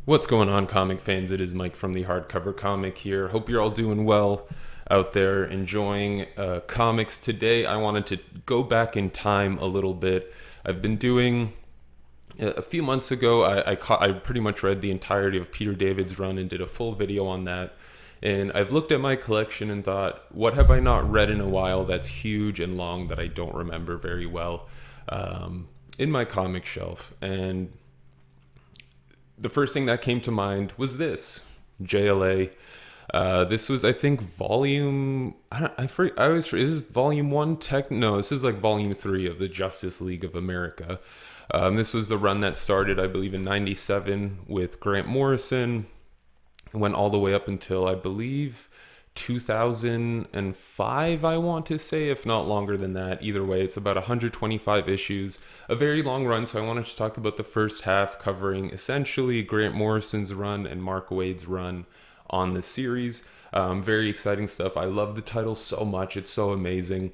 What's going on, comic fans? It is Mike from the Hardcover Comic here. Hope you're all doing well out there, enjoying comics. Today, I wanted to go back in time a little bit. I've been doing a few months ago. I pretty much read the entirety of Peter David's run and did a full video on that. And I've looked at my collection and thought, what have I not read in a while that's huge and long that I don't remember very well in my comic shelf? And the first thing that came to mind was this JLA. This was, I think, volume. I always. Is this volume one? No, this is like volume 3 of the Justice League of America. This was the run that started, I believe, in '97 with Grant Morrison. It went all the way up until, I believe, 2005, I want to say, if not longer than that. Either way, it's about 125 issues, a very long run. So I wanted to talk about the first half, covering essentially Grant Morrison's run and Mark Waid's run on the series. Very exciting stuff. I love the title so much. It's so amazing.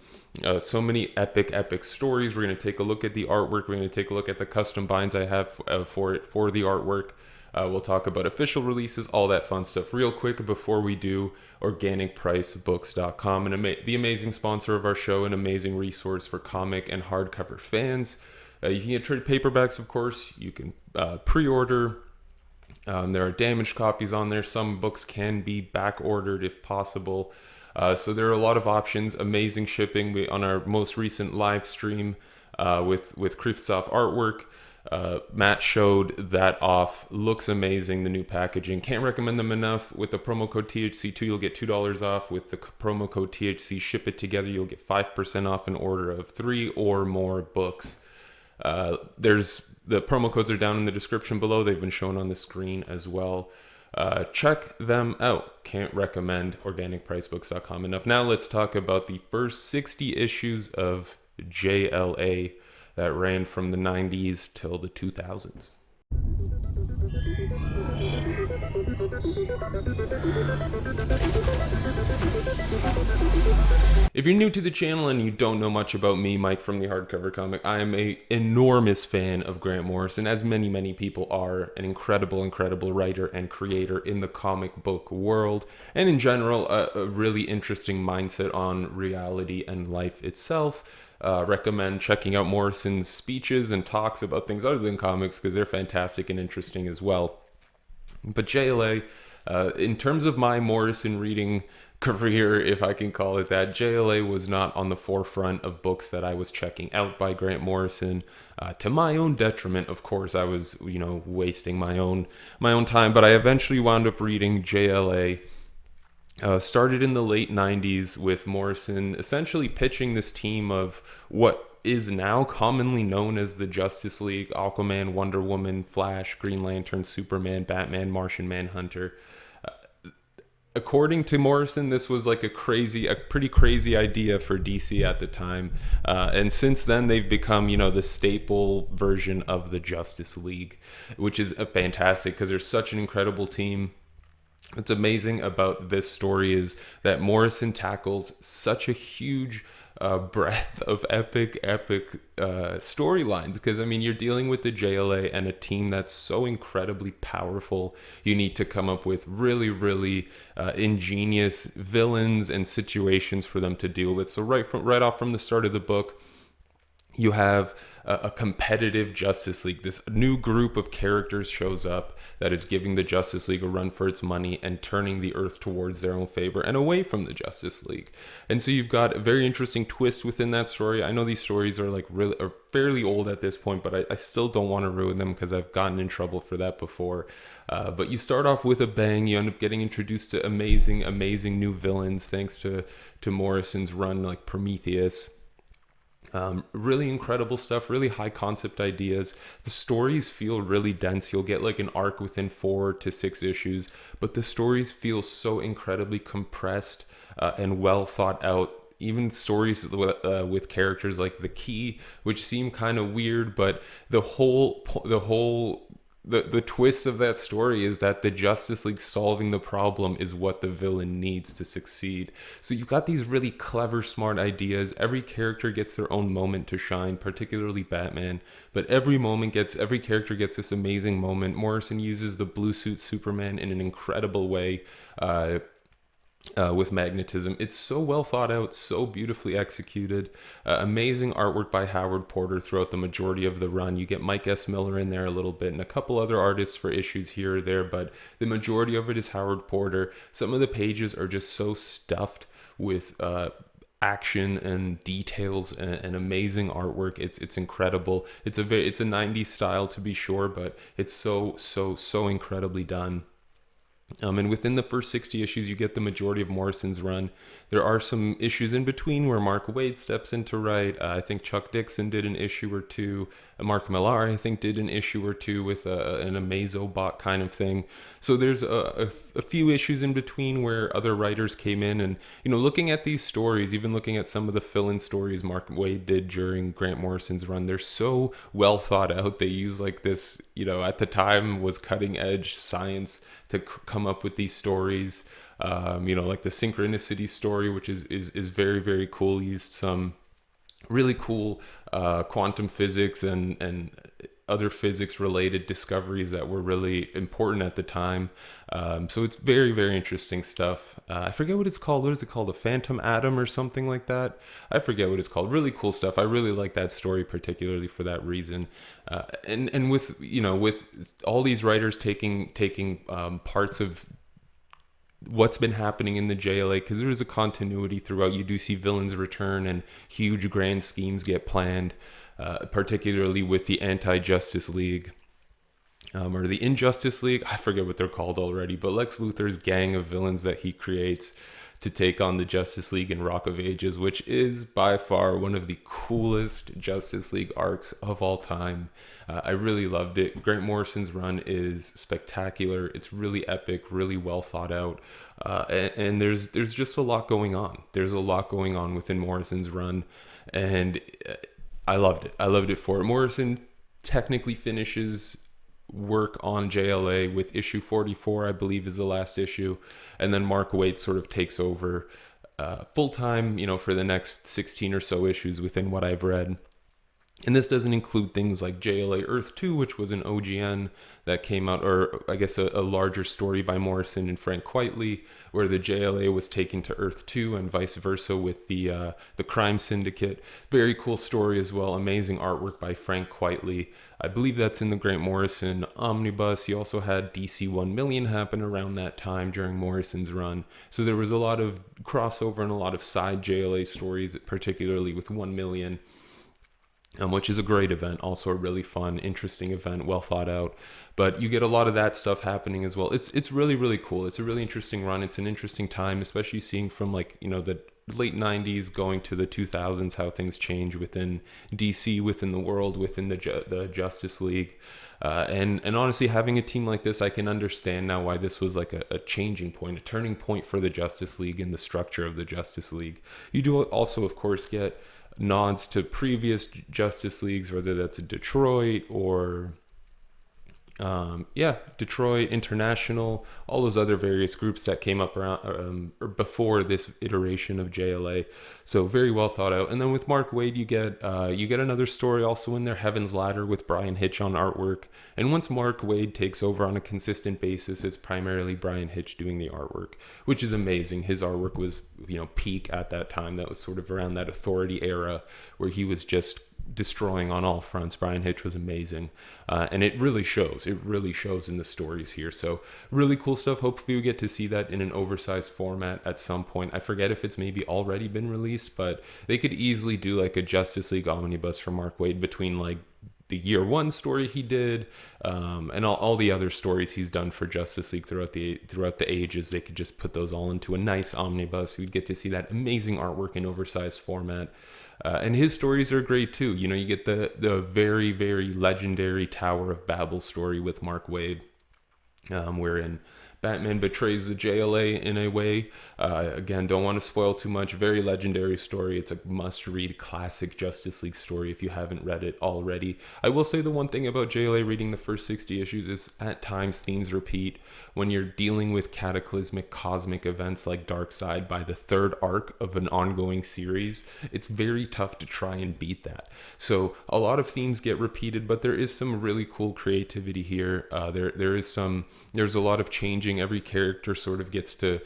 So many epic stories. We're going to take a look at the artwork. We're going to take a look at the custom binds I have for the artwork. We'll talk about official releases, all that fun stuff. Real quick before we do, organicpricebooks.com, and the amazing sponsor of our show, an amazing resource for comic and hardcover fans. You can get trade paperbacks, of course. You can pre-order. There are damaged copies on there. Some books can be back-ordered if possible. So there are a lot of options. Amazing shipping. On our most recent live stream with Kristoff artwork, Matt showed that off. Looks amazing, the new packaging. Can't recommend them enough. With the promo code THC2, you'll get $2 off. With the promo code THC, ship it together, you'll get 5% off an order of 3 or more books. The promo codes are down in the description below. They've been shown on the screen as well. Check them out. Can't recommend organicpricebooks.com enough. Now let's talk about the first 60 issues of JLA that ran from the 90s till the 2000s. If you're new to the channel and you don't know much about me, Mike from the Hardcover Comic, I am an enormous fan of Grant Morrison, as many people are. An incredible writer and creator in the comic book world, and in general, a really interesting mindset on reality and life itself. Recommend checking out Morrison's speeches and talks about things other than comics, because they're fantastic and interesting as well. But JLA, in terms of my Morrison reading career, if I can call it that, JLA was not on the forefront of books that I was checking out by Grant Morrison. To my own detriment, of course. I was, wasting my own time. But I eventually wound up reading JLA. Started in the late 90s with Morrison essentially pitching this team of what is now commonly known as the Justice League: Aquaman, Wonder Woman, Flash, Green Lantern, Superman, Batman, Martian Manhunter. According to Morrison, this was like a pretty crazy idea for DC at the time. And since then, they've become, the staple version of the Justice League, which is fantastic because they're such an incredible team. What's amazing about this story is that Morrison tackles such a huge breadth of epic storylines, because you're dealing with the JLA and a team that's so incredibly powerful. You need to come up with really ingenious villains and situations for them to deal with. So right off from the start of the book, you have a competitive Justice League. This new group of characters shows up that is giving the Justice League a run for its money and turning the Earth towards their own favor and away from the Justice League. And so you've got a very interesting twist within that story. I know these stories are fairly old at this point, but I still don't want to ruin them because I've gotten in trouble for that before. But you start off with a bang. You end up getting introduced to amazing new villains thanks to Morrison's run, like Prometheus. Really incredible stuff, really high concept ideas. The stories feel really dense. You'll get like an arc within 4 to 6 issues, but the stories feel so incredibly compressed and well thought out. Even stories with characters like the Key, which seem kind of weird, but the whole the twist of that story is that the Justice League solving the problem is what the villain needs to succeed. So you've got these really clever, smart ideas. Every character gets their own moment to shine, particularly Batman. But every character gets this amazing moment. Morrison uses the blue suit Superman in an incredible way. With magnetism. It's so well thought out, so beautifully executed. Amazing artwork by Howard Porter throughout the majority of the run. You get Mike S. Miller in there a little bit and a couple other artists for issues here or there, but the majority of it is Howard Porter. Some of the pages are just so stuffed with action and details and amazing artwork. It's incredible. It's a 90s style to be sure, but it's so incredibly done. And within the first 60 issues, you get the majority of Morrison's run. There are some issues in between where Mark Waid steps in to write. I think Chuck Dixon did an issue or two. Mark Millar, I think, did an issue or two with an Amazobot kind of thing. So there's a few issues in between where other writers came in. And, looking at these stories, even looking at some of the fill-in stories Mark Waid did during Grant Morrison's run, they're so well thought out. They use like this, at the time was cutting edge science to come up with these stories. Like the synchronicity story, which is very, very cool. Used some really cool quantum physics and other physics related discoveries that were really important at the time. So it's very, very interesting stuff. I forget what it's called. What is it called? A phantom atom or something like that? I forget what it's called. Really cool stuff. I really like that story particularly for that reason. And with all these writers taking parts of what's been happening in the JLA, because there is a continuity throughout. You do see villains return and huge grand schemes get planned, particularly with the Anti-Justice League, or the Injustice League. I forget what they're called already, but Lex Luthor's gang of villains that he creates to take on the Justice League in Rock of Ages, which is by far one of the coolest Justice League arcs of all time. I really loved it. Grant Morrison's run is spectacular. It's really epic, really well thought out. And there's just a lot going on. There's a lot going on within Morrison's run. And I loved it. I loved it for it. Morrison technically finishes work on JLA with issue 44, I believe, is the last issue. And then Mark Waid sort of takes over full-time, for the next 16 or so issues within what I've read. And this doesn't include things like JLA Earth 2, which was an OGN that came out, or I guess a larger story by Morrison and Frank Quitely, where the JLA was taken to Earth 2 and vice versa with the crime syndicate. Very cool story as well. Amazing artwork by Frank Quitely. I believe that's in the Grant Morrison omnibus. He also had DC 1 Million happen around that time during Morrison's run. So there was a lot of crossover and a lot of side JLA stories, particularly with 1 Million. Which is a great event, also a really fun, interesting event, well thought out. But you get a lot of that stuff happening as well. It's really, really cool. It's a really interesting run. It's an interesting time, especially seeing from the late 90s going to the 2000s, how things change within DC, within the world, within the Justice League. And honestly, having a team like this, I can understand now why this was like a changing point, a turning point for the Justice League and the structure of the Justice League. You do also, of course, get nods to previous Justice Leagues, whether that's Detroit or Detroit International, all those other various groups that came up around or before this iteration of JLA. So very well thought out. And then with Mark Waid, you get another story also in there, Heaven's Ladder, with Brian Hitch on artwork. And once Mark Waid takes over on a consistent basis, it's primarily Brian Hitch doing the artwork, which is amazing. His artwork was peak at that time. That was sort of around that Authority era where he was just destroying on all fronts. Brian Hitch was amazing, and it really shows. It really shows in the stories here. So really cool stuff. Hopefully we get to see that in an oversized format at some point. I forget if it's maybe already been released, but they could easily do like a Justice League omnibus for Mark Waid between like the year one story he did, and all the other stories he's done for Justice League throughout the ages. They could just put those all into a nice omnibus. You'd get to see that amazing artwork in oversized format. And his stories are great too. You get the very, very legendary Tower of Babel story with Mark Waid, wherein Batman betrays the JLA in a way. Again, don't want to spoil too much. Very legendary story. It's a must-read classic Justice League story if you haven't read it already. I will say the one thing about JLA reading the first 60 issues is at times themes repeat. When you're dealing with cataclysmic cosmic events like Darkseid by the third arc of an ongoing series, it's very tough to try and beat that. So a lot of themes get repeated, but there is some really cool creativity here. There's a lot of changing. Every character sort of gets to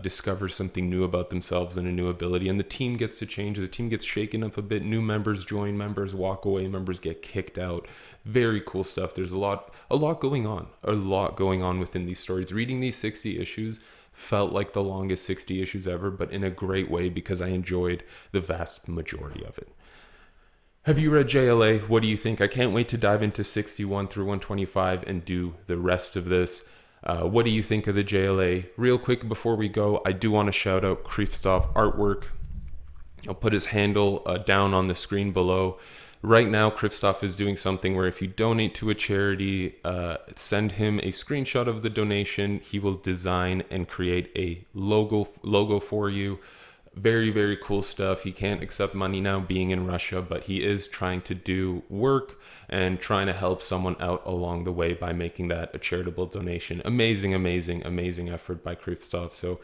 discover something new about themselves and a new ability, and the team gets to change. The team gets shaken up a bit. New members join, members walk away, members get kicked out. Very cool stuff. There's a lot going on within these stories. Reading these 60 issues felt like the longest 60 issues ever, but in a great way because I enjoyed the vast majority of it. Have you read JLA? What do you think? I can't wait to dive into 61 through 125 and do the rest of this. What do you think of the JLA? Real quick before we go, I do want to shout out Kristoff Artwork. I'll put his handle down on the screen below. Right now, Kristoff is doing something where if you donate to a charity, send him a screenshot of the donation. He will design and create a logo for you. Very, very cool stuff. He can't accept money now being in Russia, but he is trying to do work and trying to help someone out along the way by making that a charitable donation. Amazing, amazing, amazing effort by Kristoff. So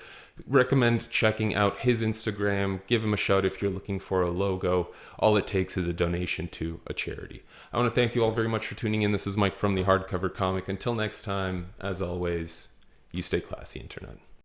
recommend checking out his Instagram. Give him a shout if you're looking for a logo. All it takes is a donation to a charity. I want to thank you all very much for tuning in. This is Mike from the Hardcover Comic. Until next time, as always, you stay classy, Internet.